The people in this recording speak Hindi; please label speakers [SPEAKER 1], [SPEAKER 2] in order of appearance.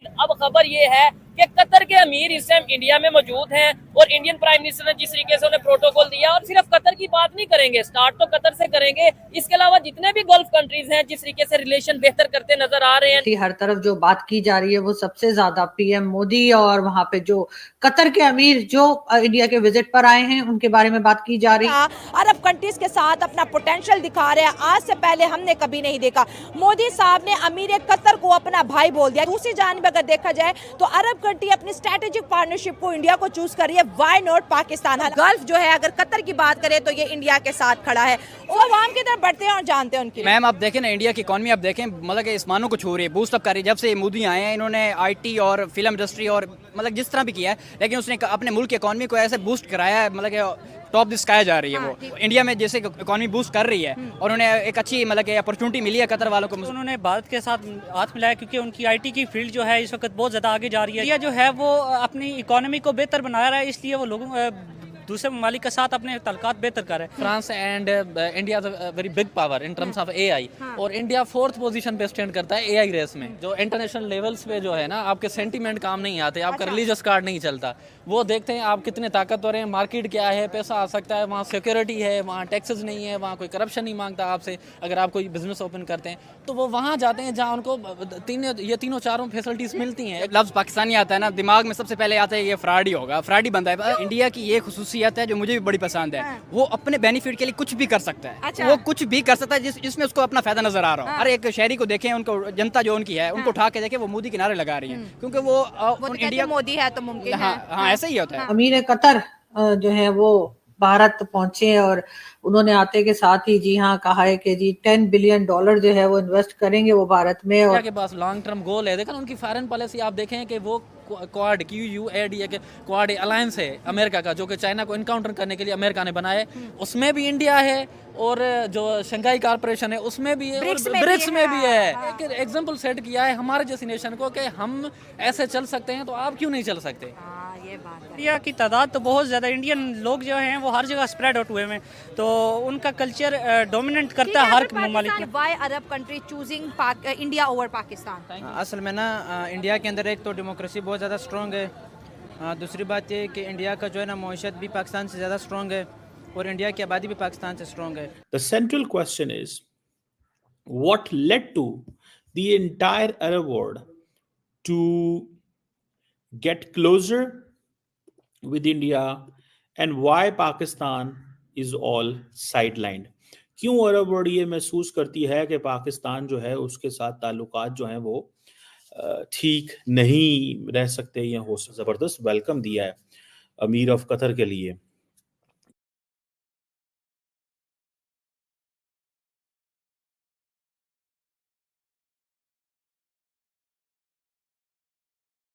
[SPEAKER 1] अब खबर ये है कि कतर के अमीर इस टाइम इंडिया में मौजूद हैं और इंडियन प्राइम मिनिस्टर ने जिस तरीके से उन्हें प्रोटोकॉल दिया, और सिर्फ कतर की बात नहीं करेंगे, स्टार्ट तो कतर से करेंगे, इसके अलावा जितने भी गल्फ कंट्रीज हैं जिस तरीके से रिलेशन बेहतर करते नजर आ रहे हैं।
[SPEAKER 2] हर तरफ जो बात की जा रही है वो सबसे ज्यादा पीएम मोदी और वहां पे जो कतर के अमीर जो इंडिया के विजिट पर आए हैं उनके बारे में बात की जा रही है।
[SPEAKER 3] अरब कंट्रीज के साथ अपना पोटेंशियल दिखा रहे हैं, आज से पहले हमने कभी नहीं देखा। मोदी साहब ने अमीर कतर को अपना भाई बोल दिया। दूसरी जानिब अगर देखा जाए तो अरब कंट्री अपनी स्ट्रेटेजिक पार्टनरशिप को इंडिया को चूज कर रही है, व्हाई नॉट पाकिस्तान। गल्फ जो है अगर कतर की बात करें तो ये इंडिया के साथ खड़ा है और आवाम की तरफ बढ़ते हैं और जानते हैं उनकी।
[SPEAKER 4] मैम आप देखें ना, इंडिया की इकॉनमी आप देखें, मतलब कि आसमानों को छू रही है, बूस्ट अप कर रही है। जब से मोदी आए हैं इन्होंने आईटी और फिल्म इंडस्ट्री और मतलब जिस तरह भी किया है, लेकिन उसने अपने मुल्क की इकॉनमी को ऐसे बूस्ट कराया है, मतलब कि टॉप द स्काई जा रही है। वो इंडिया में जैसे इकॉनमी बूस्ट कर रही है और उन्हें एक अच्छी मतलब कि अपॉर्चुनिटी मिली है कतर वालों को।
[SPEAKER 5] उन्होंने भारत के साथ हाथ मिलाया क्योंकि उनकी आईटी की फील्ड जो है इस वक्त बहुत ज़्यादा आगे जा रही है। इंडिया जो है वो अपनी इकोनॉमी को बेहतर बना रहा है, इसलिए वो लोगों दूसरे ममालिक के साथ अपने ताल्लुकात बेहतर कर रहे हैं।
[SPEAKER 6] France and India very big power in terms of AI, और इंडिया 4th पोजीशन पे स्टैंड करता है एआई रेस में। जो इंटरनेशनल लेवल्स पे जो है ना, आपके सेंटीमेंट काम नहीं आते, आपका रिलीजियस कार्ड नहीं चलता। वो देखते हैं आप कितने ताकतवर हैं, मार्केट क्या है, पैसा आ सकता है, वहाँ सिक्योरिटी है, वहाँ टैक्सेस नहीं है, वहाँ कोई करप्शन नहीं मांगता आपसे अगर आप कोई बिजनेस ओपन करते हैं, तो वो वहाँ जाते हैं जहाँ उनको तीनों चारों फैसिलिटीज मिलती हैं।
[SPEAKER 4] लफ्ज़ पाकिस्तानी आता है ना, दिमाग में सबसे पहले आता है ये फ्रॉड ही होगा, फ्रॉड ही बनता है। इंडिया की ये खुसूसियत है जो मुझे भी बड़ी पसंद है, वो अपने बेनिफिट के लिए कुछ भी कर सकता है। वो कुछ भी कर सकता है जिसमें उसको अपना फायदा नजर आ रहा हो। हर एक शहरी को देखें, उनको जनता जो उनकी है उनको उठा के देखें, वो मोदी के नारे लगा रही है, क्योंकि वो इंडिया
[SPEAKER 3] मोदी है तो मुमकिन है।
[SPEAKER 4] हाँ ऐसा ही होता है।
[SPEAKER 2] अमीर कतर जो है वो भारत पहुंचे और उन्होंने आते के साथ ही जी हाँ कहा है कि जी $10 बिलियन जो है वो इन्वेस्ट करेंगे वो भारत में। और
[SPEAKER 6] के पास लॉन्ग टर्म गोल है। देखा उनकी फॉरेन पॉलिसी आप देखें कि वो क्वाड QUAD क्वाड अलायंस है अमेरिका का, जो कि चाइना को इनकाउंटर करने के लिए अमेरिका ने बनाया है। उसमें भी इंडिया है और जो शंघाई कॉर्पोरेशन है उसमें भी है, ब्रिक्स में भी है। एक एग्जांपल सेट किया है हमारे जैसी नेशन को कि हम ऐसे चल सकते हैं, तो आप क्यों नहीं चल सकते।
[SPEAKER 3] ये बात है।
[SPEAKER 5] इंडिया की तादाद तो बहुत ज़्यादा, इंडियन लोग जो हैं वो हर जगह स्प्रेड आउट हुए हैं, तो उनका कल्चर डोमिनेट करता है हर ममालिक में।
[SPEAKER 3] Why Arab country choosing India over Pakistan?
[SPEAKER 7] असल में ना इंडिया के अंदर एक तो डेमोक्रेसी बहुत ज़्यादा स्ट्रॉन्ग है। दूसरी बात ये कि इंडिया का जो है ना मईशत भी पाकिस्तान से ज़्यादा स्ट्रॉन्ग है और इंडिया की आबादी भी पाकिस्तान से स्ट्रॉन्ग है।
[SPEAKER 8] The central question is what led to the entire Arab world to get closer with India and why Pakistan is all sidelined? क्यों अरब वर्ल्ड ये महसूस करती है कि पाकिस्तान जो है उसके साथ ताल्लुकात जो हैं वो ठीक नहीं रह सकते या हो। ज़बरदस्त वेलकम दिया है अमीर ऑफ कतर के लिए।